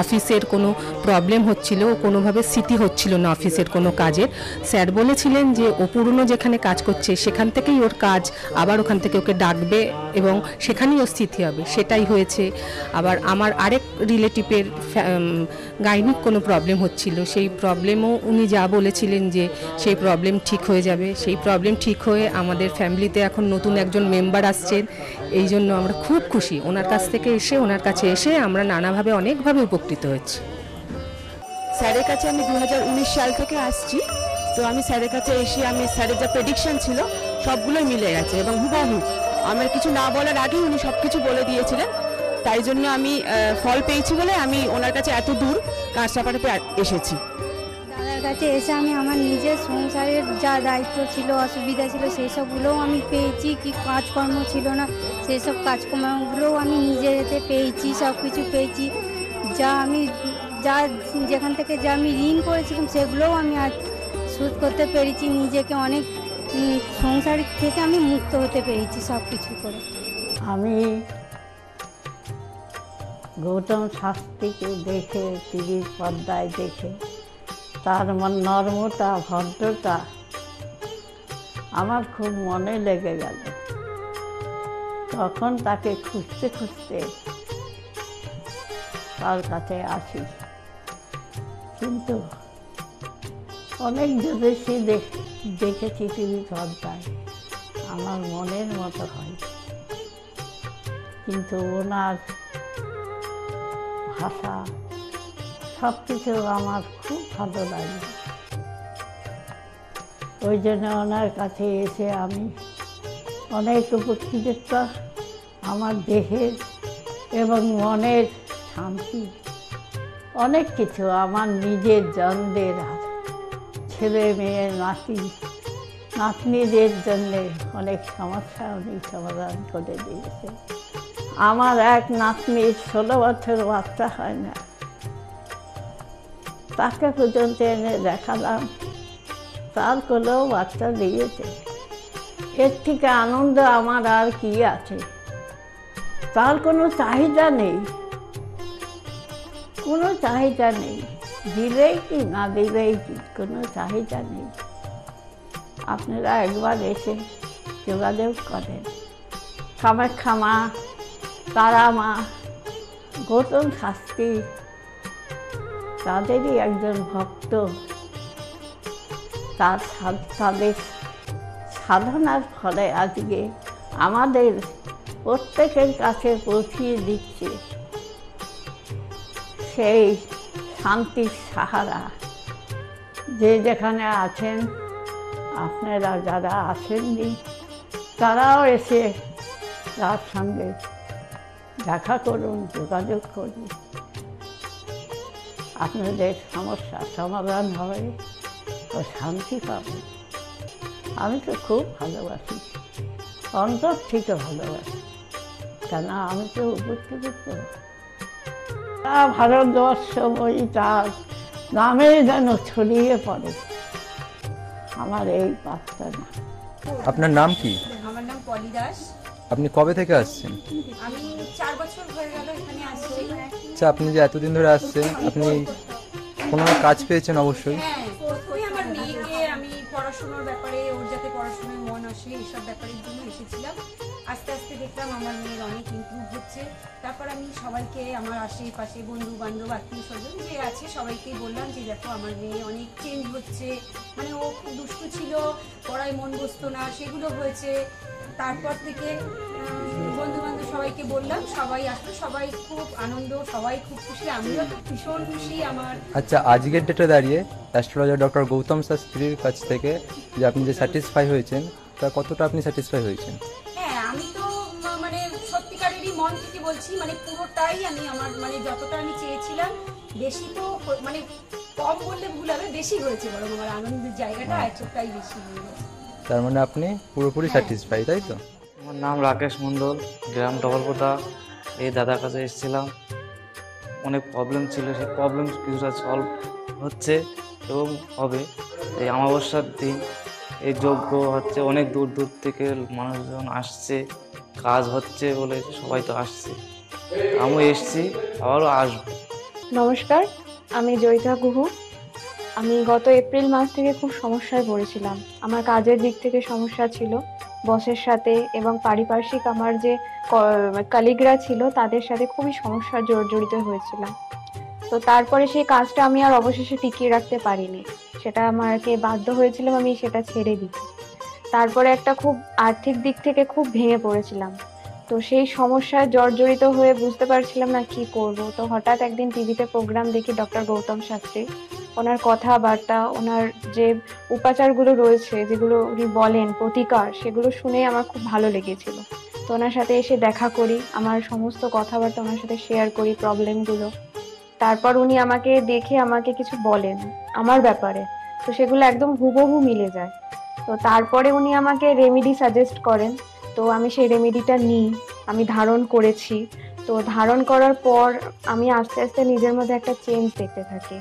E: অফিসের কোনো প্রবলেম হচ্ছিল, ও কোনোভাবে স্মৃতি হচ্ছিল না অফিসের কোনো কাজের। স্যার বলেছিলেন যে ও পুরনো যেখানে কাজ করছে সেখান থেকেই ওর কাজ, আবার ওখান থেকে ওকে ডাকবে এবং সেখানেই ওর স্থিতি হবে, সেটাই হয়েছে। আবার আমার আরেক রিলেটিভের গাইনিক কোনো প্রবলেম হচ্ছিল, সেই প্রবলেমও উনি যা বলেছিলেন যে সেই প্রবলেম ঠিক হয়ে যাবে, সেই প্রবলেম ঠিক হয়ে আমাদের ফ্যামিলিতে এখন নতুন একজন মেম্বার আসছেন। এই জন্য আমরা খুব খুশি ওনার কাছ থেকে এসে, ওনার কাছে এসে আমরা নানাভাবে অনেকভাবে উপকৃত হচ্ছি।
F: স্যারের কাছে আমি 2019 সাল থেকে আসছি। তো আমি স্যারের কাছে এসে আমি স্যারের যা প্রেডিকশন ছিল সবগুলোই মিলে গেছে এবং হুবহু আমার কিছু না বলার আগেই উনি সব কিছু বলে দিয়েছিলেন। তাই জন্য আমি ফল পেয়েছি বলে আমি ওনার কাছে এত দূর কাঁচরাপাড়াতে এসেছি।
G: দাদার কাছে এসে আমি আমার নিজের সংসারের যা দায়িত্ব ছিল, অসুবিধা ছিল, সেই সবগুলোও আমি পেয়েছি। কি কাজকর্ম ছিল না, সেই সব কাজকর্মগুলোও আমি নিজের এতে পেয়েছি, সব কিছু পেয়েছি। যেখান থেকে যা আমি ঋণ করেছিলাম সেগুলোও আমি আজ শোধ করতে পেরেছি। নিজেকে অনেক সংসার থেকে আমি মুক্ত হতে পেরেছি সব কিছু করে।
H: আমি গৌতম শাস্ত্রীকে দেখে, টিভির পর্দায় দেখে তার নর্মতা, ভদ্রতা আমার খুব মনে লেগে গেল। তখন তাকে খুঁজতে খুঁজতে তার কাছে আসি, কিন্তু অনেক জ্যোতিষী দেখেছি টিভি পর্দায়, আমার মনের মতো হয়, কিন্তু ওনার ভাষা সব কিছু আমার খুব ভালো লাগে। ওই জন্য ওনার কাছে এসে আমি অনেক উপকৃত। আমার দেহের এবং মনের শান্তি, অনেক কিছু আমার নিজের জনদের, ছেলে মেয়ে, নাতনিদের জন্যে অনেক সমস্যা উনি সমাধান করে দিয়েছে। আমার এক নাতনির 16 বছর বাচ্চা হয় না, তাকে পর্যন্ত এনে দেখালাম, তার কোলেও বাচ্চা দিয়েছে। এর থেকে আনন্দ আমার আর কি আছে? তার কোনো চাহিদা নেই, কোনো চাহিদা নেই, দিলেই কি না দিলেই কি, কোনো চাহিদা নেই। আপনারা একবার এসে যোগাযোগ করেন। কামাখ্যা মা তারা মা গৌতম শাস্ত্রী তাদেরই একজন ভক্ত। তাদের সাধনার ফলে আজকে আমাদের প্রত্যেকের কাছে পৌঁছিয়ে দিচ্ছে সেই শান্তির সাহারা। যে যেখানে আছেন, আপনারা যারা আছেননি তারাও এসে তার সঙ্গে দেখা করুন, যোগাযোগ করুন। আপনাদের সমস্যার সমাধান হবে ও শান্তি পাবেন। আমি তো খুব ভালোবাসি, অন্তর থেকে ভালোবাসি, কেন আমি তো উপকৃত। ভারতবর্ষময়ী তার নামে যেন ছড়িয়ে পড়ে আমার এই প্রার্থনা।
I: আপনার নাম কি?
J: আমার নাম পলি দাস।
I: আপনি কবে থেকে আসছেন?
J: আমি 4 বছর হয়ে গেল এখানে আসছি।
I: আচ্ছা, আপনি যে এতদিন ধরে আসছেন, আপনি কোনো কাজ পেয়েছেন? অবশ্যই।
J: হ্যাঁ, প্রথমে আমার মেয়েকে আমি পড়াশোনার ব্যাপারে, ওর যাতে পড়াশোনায় মন আসে এইসব ব্যাপারের জন্য এসেছিলাম। আস্তে আস্তে দেখলাম আমার মেয়ের অনেক ইমপ্রুভ হচ্ছে। তারপর আমি সবাইকে, আমার আশেপাশে বন্ধু বান্ধব আত্মীয় স্বজন যে আছে সবাইকেই বললাম যে দেখো আমার মেয়ে অনেক চেঞ্জ হচ্ছে, মানে ও খুব দুষ্টু ছিল, পড়ায় মন বসতো না, সেগুলো হয়েছে। তারপর থেকে বন্ধু বান্ধব সবাইকে বললাম, সবাই আসলো, সবাই খুব আনন্দ, সবাই খুব খুশি, আমিও তো ভীষণ খুশি। আমার
I: আচ্ছা, আজকের ডেটে দাঁড়িয়ে অ্যাস্ট্রোলজার ডক্টর গৌতম শাস্ত্রীর কাছ থেকে যে আপনি যে স্যাটিসফাই হয়েছেন, তা কতটা আপনি স্যাটিসফাই হয়েছেন?
J: হ্যাঁ, আমি তো মানে সত্যিকারেরই মন থেকে বলছি, মানে পুরোটাই আমি আমার মানে যতটা আমি চেয়েছিলাম, বেশি তো মানে কম বললে ভুল হবে, বেশি হয়েছে, বরং আমার আনন্দের জায়গাটা এতটাই বেশি হয়েছে।
I: তার মানে আপনি পুরোপুরি স্যাটিসফাই, তাই তো?
K: আমার নাম রাকেশ মণ্ডল, গ্রাম ডবলকোটা। এই দাদার কাছে এসেছিলাম, অনেক প্রবলেম ছিল, সেই প্রবলেম কিছুটা সলভ হচ্ছে এবং হবে। এই অমাবস্যার দিন এই যজ্ঞ হচ্ছে, অনেক দূর দূর থেকে মানুষজন আসছে, কাজ হচ্ছে বলে সবাই তো আসছে, আমিও এসছি, আবারও আসবো।
L: নমস্কার, আমি জয়িতা গুহ। আমি গত এপ্রিল মাস থেকে খুব সমস্যায় পড়েছিলাম। আমার কাজের দিক থেকে সমস্যা ছিল, বসের সাথে এবং পারিপার্শ্বিক আমার যে কলিগরা ছিল তাদের সাথে খুবই সমস্যার জড়িত হয়েছিলাম। তো তারপরে সেই কাজটা আমি আর অবশেষে টিকিয়ে রাখতে পারিনি, সেটা আমাকে বাধ্য হয়েছিলাম আমি সেটা ছেড়ে দিতে। তারপরে একটা খুব আর্থিক দিক থেকে খুব ভেঙে পড়েছিলাম। তো সেই সমস্যায় জর্জরিত হয়ে বুঝতে পারছিলাম না কি করব। তো হঠাৎ একদিন টিভিতে প্রোগ্রাম দেখি ডক্টর গৌতম শাস্ত্রী, ওনার কথাবার্তা, ওনার যে উপাচারগুলো রয়েছে, যেগুলো উনি বলেন প্রতিকার, সেগুলো শুনে আমার খুব ভালো লেগেছিল। তো ওনার সাথে এসে দেখা করি, আমার সমস্ত কথাবার্তা ওনার সাথে শেয়ার করি, প্রবলেমগুলো। তারপর উনি আমাকে দেখে আমাকে কিছু বলেন আমার ব্যাপারে, তো সেগুলো একদম হুবহু মিলে যায়। তো তারপরে উনি আমাকে রেমেডি সাজেস্ট করেন, তো আমি সেই রেমেডিটা নিই, আমি ধারণ করেছি। তো ধারণ করার পর আমি আস্তে আস্তে নিজের মধ্যে একটা চেঞ্জ দেখতে থাকি।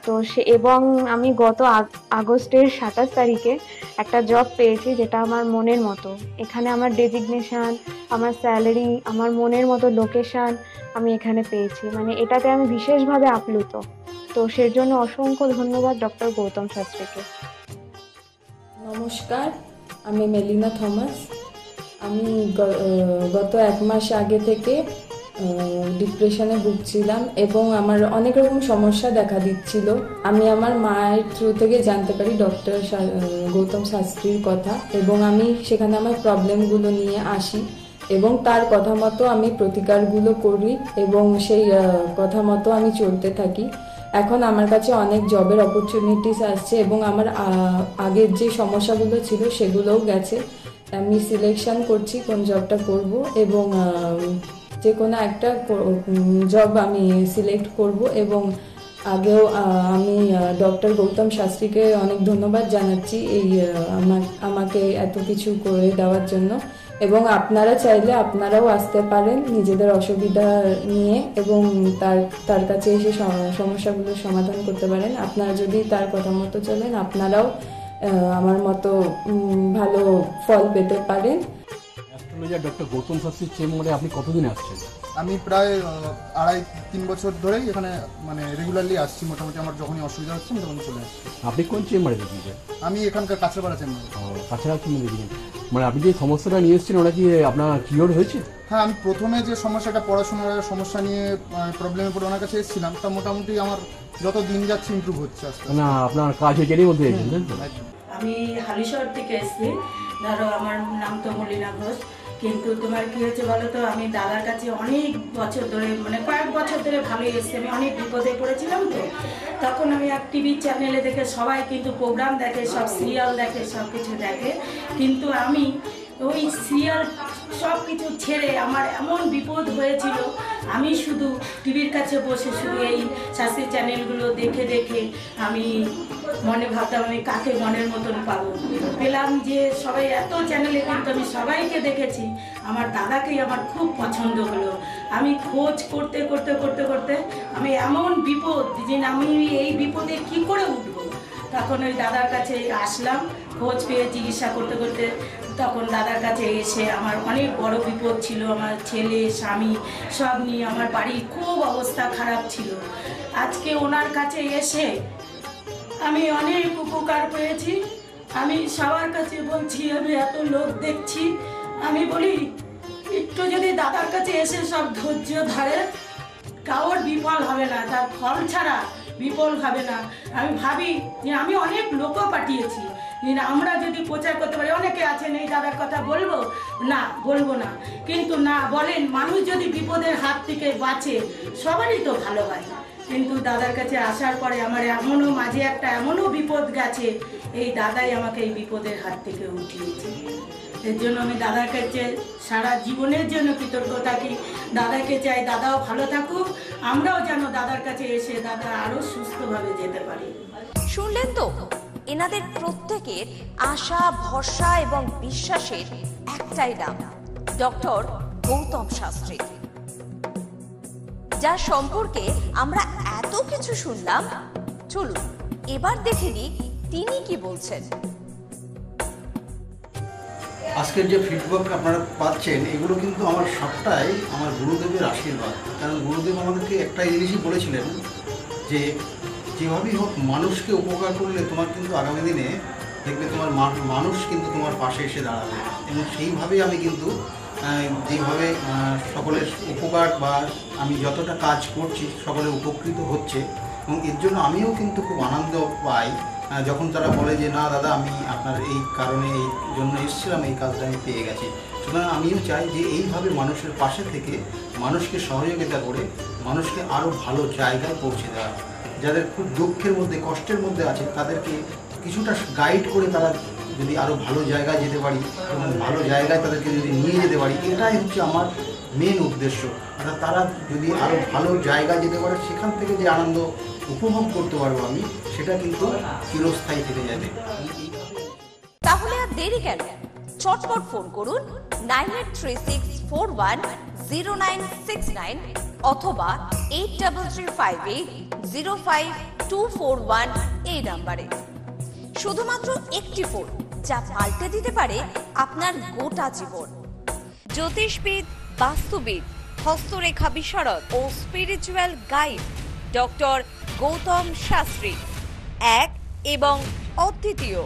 L: তো এবং আমি গত আগস্টের 27 তারিখে একটা জব পেয়েছি, যেটা আমার মনের মতো। এখানে আমার ডেজিগনেশন, আমার স্যালারি, আমার মনের মতো লোকেশন আমি এখানে পেয়েছি, মানে এটাতে আমি বিশেষভাবে আপ্লুত। তো সের জন্য অসংখ্য ধন্যবাদ ডক্টর গৌতম শাস্ত্রীকে।
M: নমস্কার, আমি মেলিনা থমাস। আমি গত 1 মাস আগে থেকে ডিপ্রেশনে ভুগছিলাম এবং আমার অনেক রকম সমস্যা দেখা দিচ্ছিল। আমি আমার মায়ের থ্রু থেকে জানতে পারি ডক্টর গৌতম শাস্ত্রীর কথা, এবং আমি সেখানে আমার প্রবলেমগুলো নিয়ে আসি এবং তার কথা মতো আমি প্রতিকারগুলো করি এবং সেই কথা মতো আমি চলতে থাকি। এখন আমার কাছে অনেক জবের অপরচুনিটিস আসছে এবং আমার আগের যে সমস্যাগুলো ছিল সেগুলোও গেছে। আমি সিলেকশন করছি কোন জবটা করব এবং যে কোনো একটা জব আমি সিলেক্ট করব। এবং আগেও আমি ডক্টর গৌতম শাস্ত্রীকে অনেক ধন্যবাদ জানাচ্ছি এই আমাকে এত কিছু করে দেওয়ার জন্য। এবং আপনারা চাইলে আপনারাও আসতে পারেন নিজেদের অসুবিধা নিয়ে এবং তার কাছে এসে সমস্যাগুলোর সমাধান করতে পারেন। আপনারা যদি তার কথা মতো চলেন, আপনারাও আমার মতো ভালো ফল পেতে পারেন।
N: অ্যাস্ট্রোলজার ডক্টর গৌতম শাস্ত্রীর চেম্বারে আপনি কতদিন আসছেন?
O: আমি প্রায় 2.5-3 বছর ধরেই এখানে মানে রেগুলারলি আসছি। মোটামুটি আমার যখনই অসুবিধা হচ্ছে আমি তখন চলে আসছি।
N: আপনি কোন চেম্বারে দেখিয়েছেন?
O: আমি এখানকার কাছড়াপাড়া চেম্বারে।
N: কাছড়া চেম্বারে দেখিয়েছেন। মানে আপনি যে সমস্যাটা নিয়ে এসেছেন ওটা কি আপনার কিওর হয়েছে?
O: হ্যাঁ, আমি প্রথমে যে সমস্যাটা পড়াশোনার সমস্যা নিয়ে প্রবলেমে পড়ে ওনার কাছে এসেছিলাম, তা মোটামুটি আমার যত দিন যাচ্ছে ইমপ্রুভ হচ্ছে আস্তে আস্তে।
N: না আপনার কাজ হয়েছে মধ্যে এসেছেন তো?
P: আমি হালিশহর থেকে এসেছি। ধরো আমার নাম তো মলিনা ঘোষ, কিন্তু তোমার কি হয়েছে বলো তো, আমি দাদার কাছে অনেক বছর ধরে মানে কয়েক বছর ধরে ভালোই এসেছি। আমি অনেক বিপদে পড়েছিলাম তো, তখন আমি এক টিভি চ্যানেলে দেখে, সবাই কিন্তু প্রোগ্রাম দেখে, সব সিরিয়াল দেখে, সব কিছু দেখে, কিন্তু আমি ওই সিরিয়াল সব কিছু ছেড়ে আমার এমন বিপদ হয়েছিল, আমি শুধু টিভির কাছে বসে শুধু এই শাস্ত্রীয় চ্যানেলগুলো দেখে দেখে আমি মনে ভাবতাম আমি কাকে মনের মতন পাবো। পেলাম যে সবাই এত চ্যানেলে, কিন্তু আমি সবাইকে দেখেছি, আমার দাদাকেই আমার খুব পছন্দ হলো। আমি খোঁজ করতে করতে করতে করতে আমি এমন বিপদ যে আমি এই বিপদে কি করে উঠবো, তখন ওই দাদার কাছে আসলাম। খোঁজ পেয়ে চিকিৎসা করতে করতে তখন দাদার কাছে এসে আমার অনেক বড় বিপদ ছিল, আমার ছেলে স্বামী সব নিয়ে আমার বাড়ির খুব অবস্থা খারাপ ছিল। আজকে ওনার কাছে এসে আমি অনেক উপকার পেয়েছি। আমি সবার কাছে বলছি, আমি এত লোক দেখছি, আমি বলি একটু যদি দাদার কাছে এসে সব ধৈর্য ধরে, কারোর বিফল হবে না, তার ফল ছাড়া বিফল হবে না। আমি ভাবি যে আমি অনেক লোকও পাঠিয়েছি, আমরা যদি প্রচার করতে পারি, অনেকে আছেন এই দাদার কথা বলবো না, বলবো না, কিন্তু না বলেন, মানুষ যদি বিপদের হাত থেকে বাঁচে সবারই তো ভালো হয়। কিন্তু দাদার কাছে আসার পরে আমার এমনও মাঝে একটা এমনও বিপদ গেছে, এই দাদাই আমাকে এই বিপদের হাত থেকে উঠিয়েছে। এর জন্য আমি দাদার কাছে সারা জীবনের জন্য কৃতজ্ঞ থাকি। দাদাকে চাই দাদাও ভালো থাকুক, আমরাও যেন দাদার কাছে এসে দাদা আরো সুস্থভাবে যেতে পারি।
B: শুনলেন তো, এনাদের প্রত্যেকের আশা, ভরসা এবং বিশ্বাসের একটাই নাম, ডক্টর গৌতম শাস্ত্রী, যার সম্পর্কে আমরা এত কিছু শুনলাম। চলুন এবার দেখে নিই তিনি কি বলছেন।
A: আজকের যে ফিডব্যাক আপনারা পাচ্ছেন, এগুলো কিন্তু আমার সবটাই আমার গুরুদেবের আশীর্বাদ। কারণ গুরুদেব আমাদেরকে একটা জিনিসই বলেছিলেন যে যেভাবেই হোক মানুষকে উপকার করলে তোমার কিন্তু আগামী দিনে দেখবে তোমার মানুষ কিন্তু তোমার পাশে এসে দাঁড়াবে। এবং সেইভাবেই আমি কিন্তু যেভাবে সকলের উপকার বা আমি যতটা কাজ করছি সকলে উপকৃত হচ্ছে, এবং এর জন্য আমিও কিন্তু খুব আনন্দ পাই যখন তারা বলে যে না দাদা, আমি আপনার এই কারণে এই জন্য এসেছিলাম, এই কাজটা আমি পেয়ে গেছি। সুতরাং আমিও চাই যে এইভাবে মানুষের পাশে থেকে মানুষকে সহযোগিতা করে মানুষকে আরও ভালো জায়গায় পৌঁছে দেওয়া। যাদের খুব দুঃখের মধ্যে, কষ্টের মধ্যে আছে, তাদেরকে কিছুটা গাইড করে তারা যদি আরও ভালো জায়গায় যেতে পারি এবং ভালো জায়গায় তাদেরকে যদি নিয়ে যেতে পারি, এটাই হচ্ছে আমার মেন উদ্দেশ্য। অর্থাৎ তারা যদি আরও ভালো জায়গায় যেতে পারে, সেখান থেকে যে আনন্দ উপভোগ করতে পারবো আমি, সেটা কিন্তু চিরস্থায়ী থেকে যাবে।
B: তাহলে আর দেরি কেন, চটপট ফোন করুন 9836410969 অথবা 8335805241 এই নাম্বারে। শুধুমাত্র একটি ফোন, যা পাল্টে দিতে পারে আপনার গোটা জীবন। জ্যোতিষবিদ, বাস্তুবিদ, হস্তরেখা বিশারদ ও spiritual guide doctor Gautam Shastri, এক এবং অদ্বিতীয়।